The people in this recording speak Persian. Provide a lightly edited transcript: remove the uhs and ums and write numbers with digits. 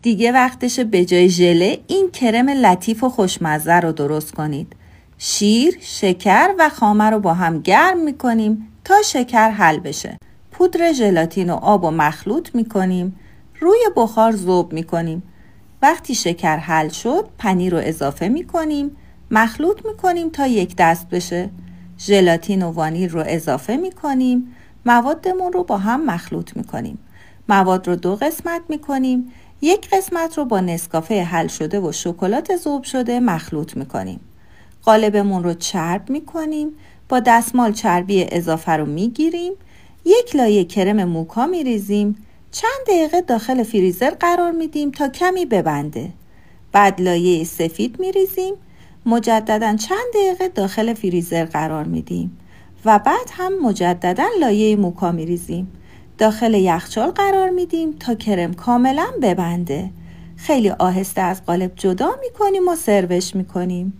دیگه وقتشه به جای ژله این کرم لطیف و خوشمزه رو درست کنید. شیر، شکر و خامه رو با هم گرم میکنیم تا شکر حل بشه. پودر ژلاتین و آب و مخلوط میکنیم. روی بخار ذوب میکنیم. وقتی شکر حل شد پنیر رو اضافه میکنیم. مخلوط میکنیم تا یک دست بشه. ژلاتین و وانیل رو اضافه میکنیم. موادمون رو با هم مخلوط میکنیم. مواد رو 2 قسمت میکنیم. یک قسمت رو با نسکافه حل شده و شکلات ذوب شده مخلوط میکنیم. قالبمون رو چرب میکنیم. با دستمال چربی اضافه رو میگیریم. 1 لایه کرم موکا میریزیم. چند دقیقه داخل فریزر قرار میدیم تا کمی ببنده. بعد لایه سفید میریزیم. مجددا چند دقیقه داخل فریزر قرار میدیم و بعد هم مجددا لایه موکا میریزیم. داخل یخچال قرار میدیم تا کرم کاملا ببنده. خیلی آهسته از قالب جدا میکنیم و سروش میکنیم.